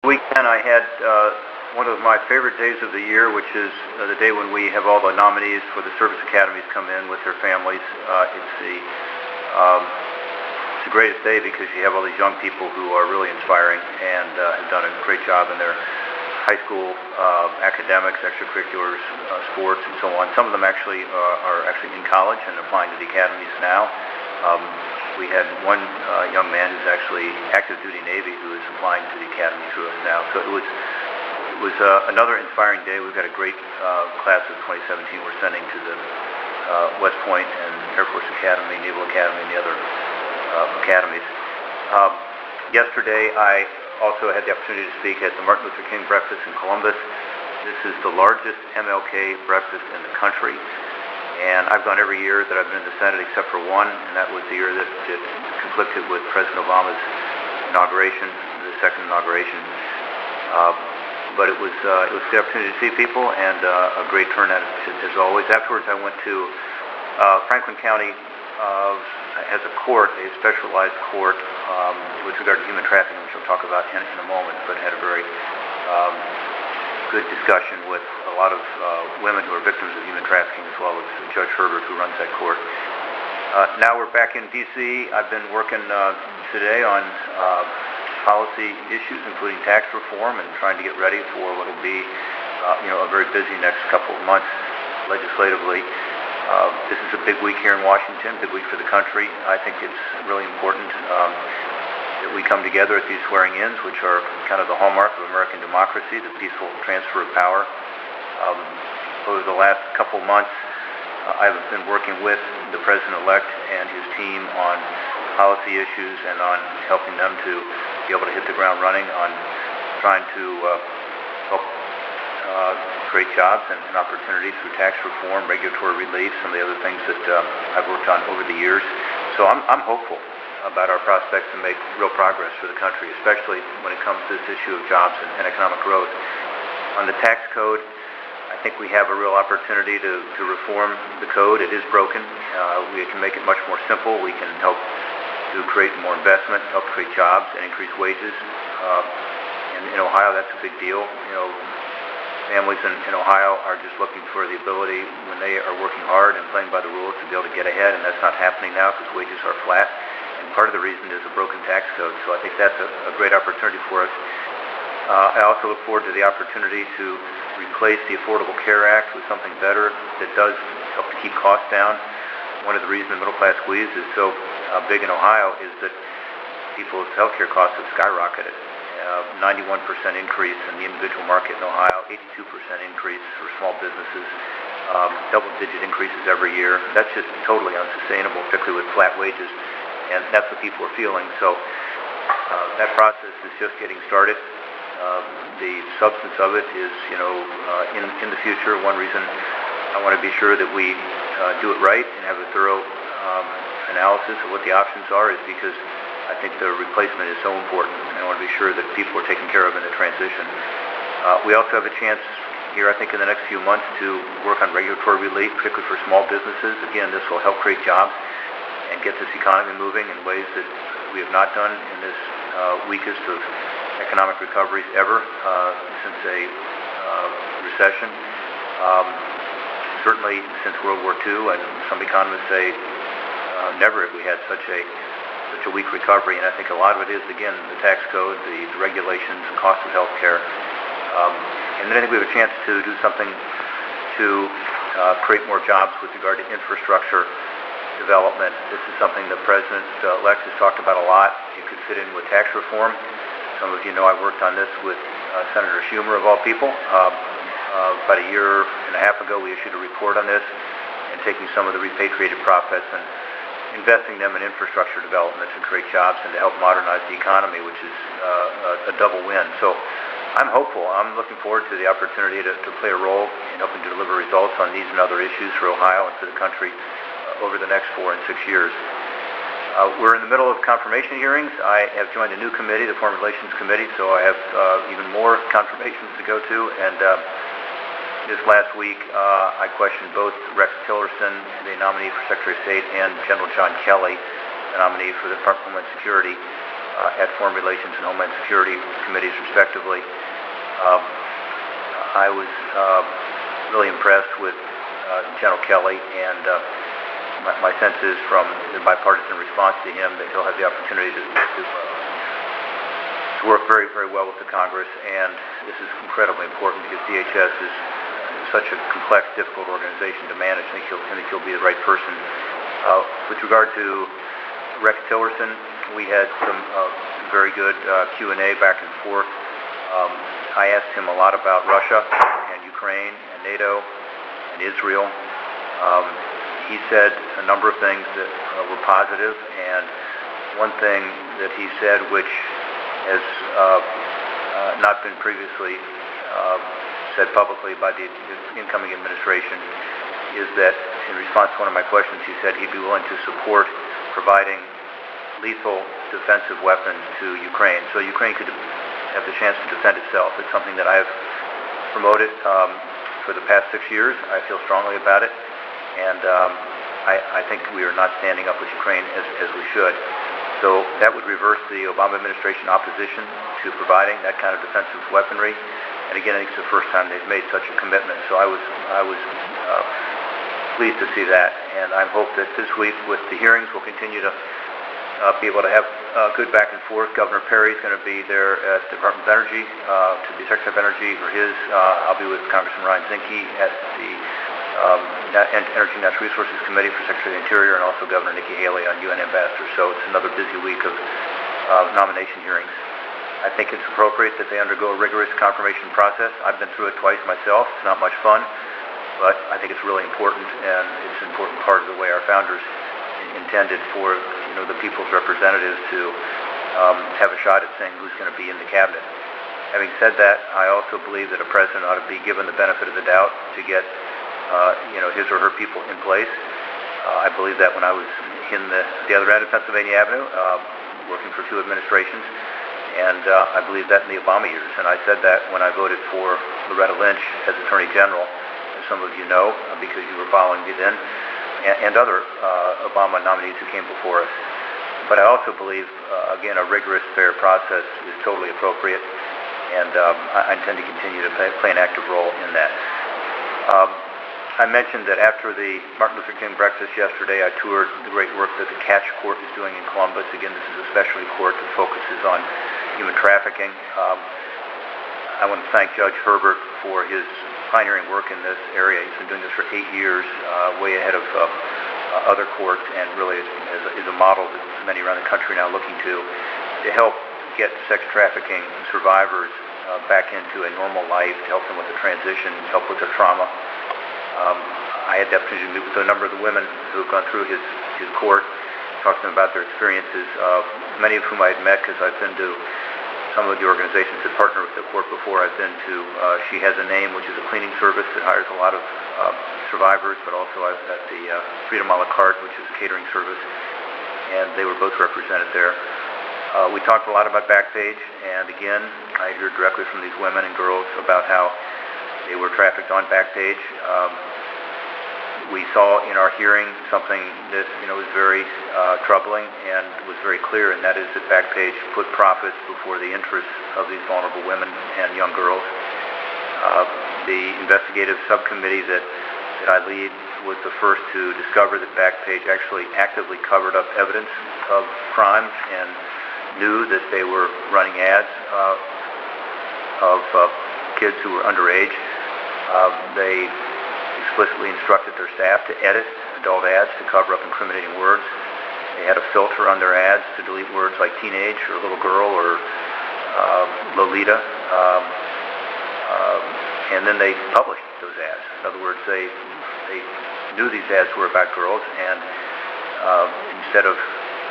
Weekend I had one of my favorite days of the year, which is the day when we have all the nominees for the service academies come in with their families. It's the greatest day because you have all these young people who are really inspiring and have done a great job in their high school academics, extracurriculars, sports, and so on. Some of them actually are actually in college and applying to the academies now. We had one young man who's actually active duty Navy who is applying to the academy through us now. So it was another inspiring day. We've got a great class of 2017 we're sending to the West Point and Air Force Academy, Naval Academy, and the other academies. Yesterday I also had the opportunity to speak at the Martin Luther King breakfast in Columbus. This is the largest MLK breakfast in the country. And I've gone every year that I've been in the Senate except for one, and that was the year that it conflicted with President Obama's inauguration, the second inauguration. But it was a good opportunity to see people and a great turnout as always. Afterwards, I went to Franklin County has a court, a specialized court with regard to human trafficking, which I'll talk about in a moment, but had a very good discussion with a lot of women who are victims of human trafficking, as well as Judge Herbert, who runs that court. Now we're back in D.C. I've been working today on policy issues, including tax reform, and trying to get ready for what will be a very busy next couple of months legislatively. This is a big week here in Washington, big week for the country. I think it's really important that we come together at these swearing-ins, which are kind of the hallmark of American democracy, the peaceful transfer of power. Over the last couple months, I've been working with the President-elect and his team on policy issues and on helping them to be able to hit the ground running on trying to help create jobs and opportunities through tax reform, regulatory relief, some of the other things that I've worked on over the years. So I'm hopeful about our prospects to make real progress for the country, especially when it comes to this issue of jobs and economic growth. On the tax code, I think we have a real opportunity to reform the code. It is broken. We can make it much more simple. We can help to create more investment, help create jobs, and increase wages. In Ohio, that's a big deal. Families in Ohio are just looking for the ability, when they are working hard and playing by the rules, to be able to get ahead, and that's not happening now because wages are flat. And part of the reason is a broken tax code. So I think that's a great opportunity for us. I also look forward to the opportunity to replace the Affordable Care Act with something better that does help to keep costs down. One of the reasons the middle class squeeze is so big in Ohio is that people's health care costs have skyrocketed. 91% increase in the individual market in Ohio, 82% increase for small businesses, double-digit increases every year. That's just totally unsustainable, particularly with flat wages, and that's what people are feeling. So that process is just getting started. The substance of it is, in the future, one reason I want to be sure that we do it right and have a thorough analysis of what the options are is because I think the replacement is so important, and I want to be sure that people are taken care of in the transition. We also have a chance here, I think, in the next few months to work on regulatory relief, particularly for small businesses. Again, this will help create jobs and get this economy moving in ways that we have not done in this weakest of economic recoveries ever since a recession. Certainly since World War II, and some economists say never have we had such a weak recovery, and I think a lot of it is, again, the tax code, the regulations, the cost of health care. And then I think we have a chance to do something to create more jobs with regard to infrastructure development. This is something the President-elect has talked about a lot. It could fit in with tax reform. Some of you know I worked on this with Senator Schumer, of all people. About a year and a half ago, we issued a report on this and taking some of the repatriated profits and investing them in infrastructure development to create jobs and to help modernize the economy, which is a double win. So I'm hopeful. I'm looking forward to the opportunity to play a role in helping to deliver results on these and other issues for Ohio and for the country over the next 4 and 6 years. We're in the middle of confirmation hearings. I have joined a new committee, the Foreign Relations Committee, so I have even more confirmations to go to. And this last week, I questioned both Rex Tillerson, the nominee for Secretary of State, and General John Kelly, the nominee for the Department of Homeland Security, at Foreign Relations and Homeland Security committees, respectively. I was really impressed with General Kelly, and my sense is from the bipartisan response to him that he'll have the opportunity to work very, very well with the Congress, and this is incredibly important because DHS is such a complex, difficult organization to manage. I think he'll be the right person. With regard to Rex Tillerson, we had some very good Q&A back and forth. I asked him a lot about Russia and Ukraine and NATO and Israel. He said a number of things that were positive, and one thing that he said, which has not been previously said publicly by the incoming administration, is that in response to one of my questions, he said he'd be willing to support providing lethal defensive weapons to Ukraine, so Ukraine could have the chance to defend itself. It's something that I have promoted for the past 6 years. I feel strongly about it, and I think we are not standing up with Ukraine as we should. So that would reverse the Obama administration opposition to providing that kind of defensive weaponry. And again, I think it's the first time they've made such a commitment. So I was pleased to see that, and I hope that this week with the hearings we'll continue to be able to have good back and forth. Governor Perry is going to be there at the Department of Energy to be Secretary of Energy for his. I'll be with Congressman Ryan Zinke at the Energy and Natural Resources Committee for Secretary of the Interior, and also Governor Nikki Haley on UN Ambassador. So it's another busy week of nomination hearings. I think it's appropriate that they undergo a rigorous confirmation process. I've been through it twice myself. It's not much fun, but I think it's really important, and it's an important part of the way our founders intended for the people's representatives to have a shot at saying who's going to be in the cabinet. Having said that, I also believe that a president ought to be given the benefit of the doubt to get his or her people in place. I believe that when I was in the other end of Pennsylvania Avenue, working for 2 administrations, and I believe that in the Obama years. And I said that when I voted for Loretta Lynch as Attorney General, as some of you know, because you were following me then, and other Obama nominees who came before us. But I also believe, again, a rigorous, fair process is totally appropriate, and I intend to continue to play an active role in that. I mentioned that after the Martin Luther King breakfast yesterday, I toured the great work that the Catch Court is doing in Columbus. Again, this is a specialty court that focuses on human trafficking. I want to thank Judge Herbert for his pioneering work in this area. He's been doing this for 8 years, way ahead of other courts, and really is a model that many around the country now looking to help get sex trafficking survivors back into a normal life, to help them with the transition, help with their trauma. I had the opportunity to meet with a number of the women who have gone through his court, talk to them about their experiences, many of whom I had met because I've been to some of the organizations that partner with the court before. I've been to She Has a Name, which is a cleaning service that hires a lot of survivors, but also I've at the Freedom a la carte, which is a catering service, and they were both represented there. We talked a lot about Backpage, and again, I heard directly from these women and girls about how they were trafficked on Backpage. We saw in our hearing something that was very troubling and was very clear, and that is that Backpage put profits before the interests of these vulnerable women and young girls. The investigative subcommittee that I lead was the first to discover that Backpage actually actively covered up evidence of crimes and knew that they were running ads of kids who were underage. They explicitly instructed their staff to edit adult ads to cover up incriminating words. They had a filter on their ads to delete words like teenage or little girl or Lolita, and then they published those ads. In other words, they knew these ads were about girls, and instead of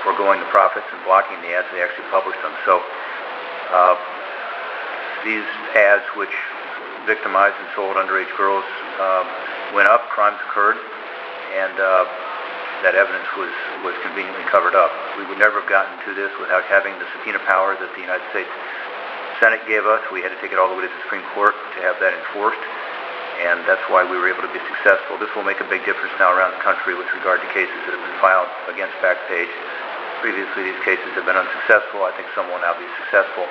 foregoing the profits and blocking the ads, they actually published them. So these ads, which victimized and sold underage girls, went up, crimes occurred, and that evidence was conveniently covered up. We would never have gotten to this without having the subpoena power that the United States Senate gave us. We had to take it all the way to the Supreme Court to have that enforced, and that's why we were able to be successful. This will make a big difference now around the country with regard to cases that have been filed against Backpage, previously these cases have been unsuccessful. I think some will now be successful.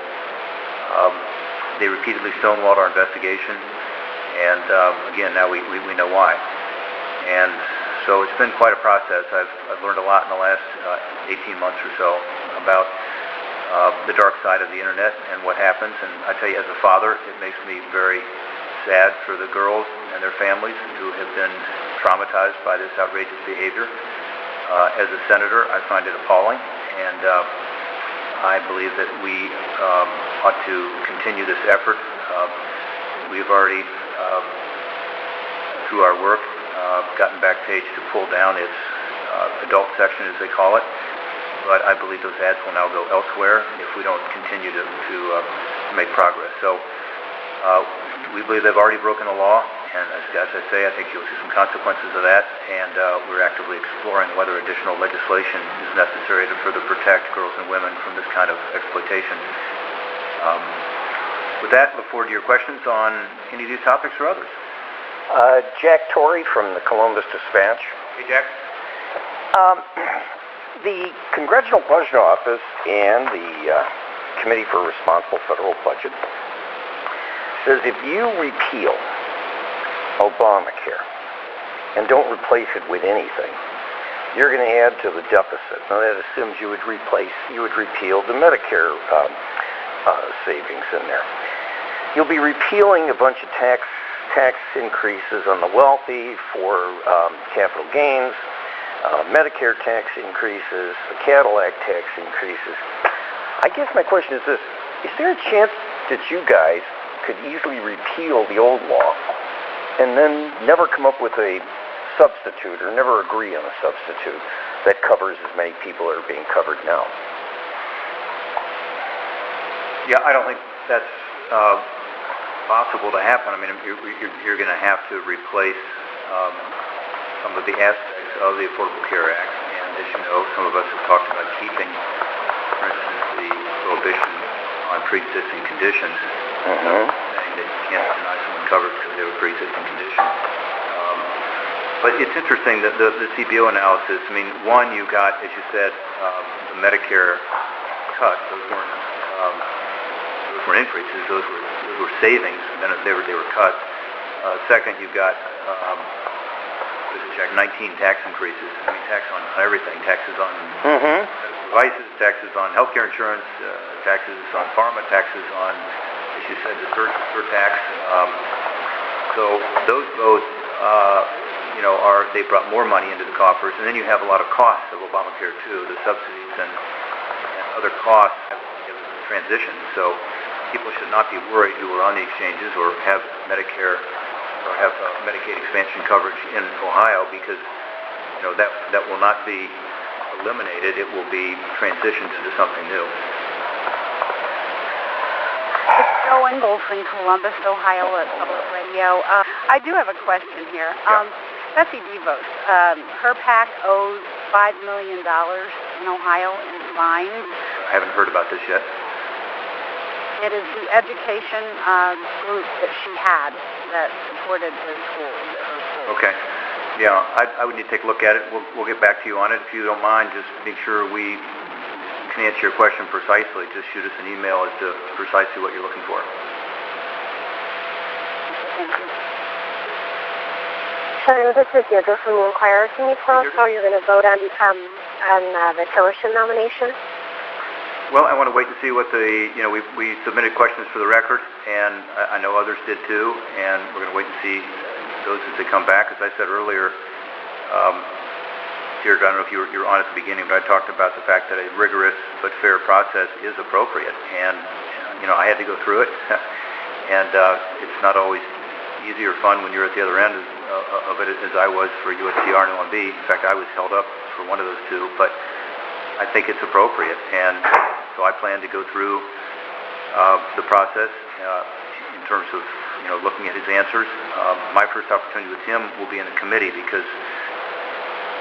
They repeatedly stonewalled our investigation, and again, now we know why. And so it's been quite a process. I've learned a lot in the last 18 months or so about the dark side of the internet and what happens. And I tell you, as a father, it makes me very sad for the girls and their families who have been traumatized by this outrageous behavior. As a senator, I find it appalling, and I believe that we ought to continue this effort. We've already, through our work, gotten Backpage to pull down its adult section, as they call it, but I believe those ads will now go elsewhere if we don't continue to make progress. So we believe they've already broken the law, and as I say, I think you'll see some consequences of that, and we're actively exploring whether additional legislation is necessary to further protect girls and women from this kind of exploitation. With that, look forward to your questions on any of these topics or others. Jack Torrey from the Columbus Dispatch. Hey, Jack. The Congressional Budget Office and the Committee for Responsible Federal Budget says if you repeal Obamacare and don't replace it with anything, you're going to add to the deficit. Now that assumes you would repeal the Medicare savings in there. You'll be repealing a bunch of tax increases on the wealthy for capital gains, Medicare tax increases, the Cadillac tax increases. I guess my question is this: is there a chance that you guys could easily repeal the old law and then never come up with a substitute or never agree on a substitute that covers as many people that are being covered now? Yeah, I don't think that's possible to happen. I mean, you're going to have to replace some of the aspects of the Affordable Care Act, and as you know, some of us have talked about keeping, for instance, the prohibition on pre-existing conditions, saying that you can't deny someone coverage because they have a pre-existing condition. But it's interesting that the CBO analysis, I mean, one, you got, as you said, the Medicare cut. Those weren't increases, those were savings, and then they were cuts. Second, you've got 19 tax increases. I mean, tax on everything. Taxes on devices, taxes on healthcare insurance, taxes on pharma, taxes on, as you said, the surtax. So those both, they brought more money into the coffers, and then you have a lot of costs of Obamacare too, the subsidies and other costs of transition. So people should not be worried who are on the exchanges or have Medicare or have Medicaid expansion coverage in Ohio, because that will not be eliminated. It will be transitioned into something new. It's Joe Ingalls in Columbus, Ohio at Public Radio. I do have a question here. Betsy DeVos, her PAC owes $5 million in Ohio in fines. I haven't heard about this yet. It is the education group that she had that supported the schools. Okay. Yeah, I would need to take a look at it. We'll get back to you on it. If you don't mind, just make sure we can answer your question precisely. Just shoot us an email as to precisely what you're looking for. Thank you. Senator, this is Deirdre from the Inquirer. Can you tell us how you're going to vote on the Tillerson nomination? Well, I want to wait and see what we submitted questions for the record, and I know others did too, and we're going to wait and see those as they come back. As I said earlier, Deirdre, I don't know if you were on at the beginning, but I talked about the fact that a rigorous but fair process is appropriate, and I had to go through it, and it's not always easy or fun when you're at the other end of it, as I was for USTR and OMB. In fact, I was held up for one of those two, but I think it's appropriate, and so I plan to go through the process in terms of looking at his answers. My first opportunity with him will be in the committee, because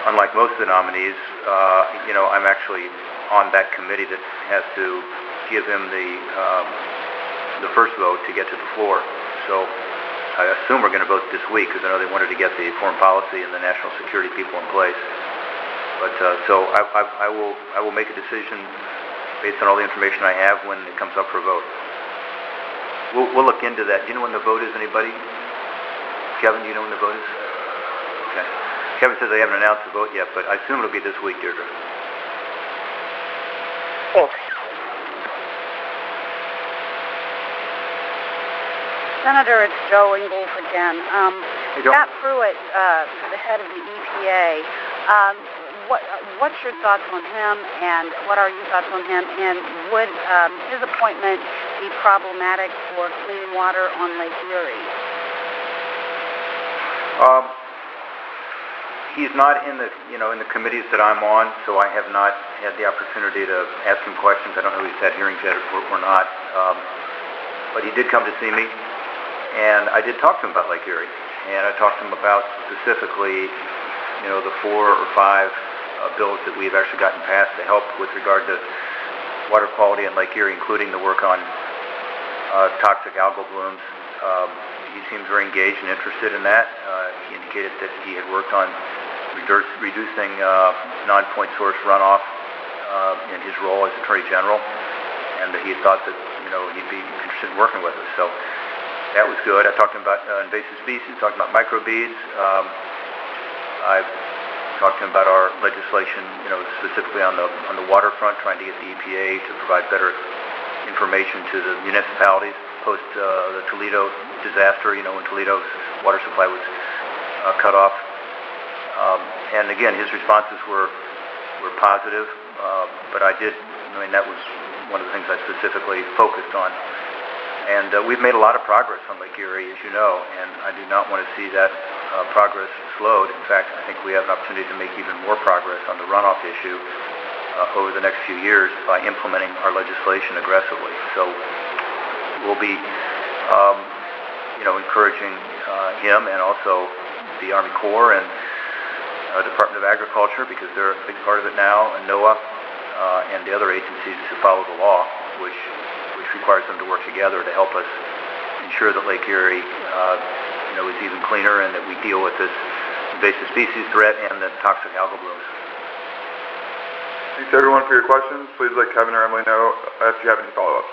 unlike most of the nominees, I'm actually on that committee that has to give him the first vote to get to the floor. So I assume we're going to vote this week, because I know they wanted to get the foreign policy and the national security people in place. But so I will make a decision based on all the information I have when it comes up for a vote. We'll look into that. Do you know when the vote is, anybody? Kevin, do you know when the vote is? Okay. Kevin says they haven't announced the vote yet, but I assume it'll be this week, Deirdre. Thanks. Senator, it's Joe Ingles again. Hey, Joe. Scott Pruitt, the head of the EPA, what's your thoughts on him, and what are your thoughts on him, and would his appointment be problematic for clean water on Lake Erie? He's not in the committees that I'm on, so I have not had the opportunity to ask him questions. I don't know if he's had hearings yet or not. But he did come to see me, and I did talk to him about Lake Erie, and I talked to him about specifically, the 4 or 5 bills that we've actually gotten passed to help with regard to water quality in Lake Erie, including the work on toxic algal blooms. He seems very engaged and interested in that. He indicated that he had worked on reducing non-point source runoff in his role as Attorney General, and that he thought that he'd be interested in working with us. So that was good. I talked to him about invasive species, talked about microbeads. I've talked to him about our legislation, specifically on the waterfront, trying to get the EPA to provide better information to the municipalities post the Toledo disaster, when Toledo's water supply was cut off. And again, his responses were positive, but that was one of the things I specifically focused on. And we've made a lot of progress on Lake Erie, as you know, and I do not want to see that progress slowed. In fact, I think we have an opportunity to make even more progress on the runoff issue over the next few years by implementing our legislation aggressively. So we'll be, encouraging him and also the Army Corps and Department of Agriculture, because they're a big part of it now, and NOAA and the other agencies to follow the law, which requires them to work together to help us ensure that Lake Erie, is even cleaner, and that we deal with this invasive species threat and the toxic algal blooms. Thanks everyone for your questions. Please let Kevin or Emily know if you have any follow-ups.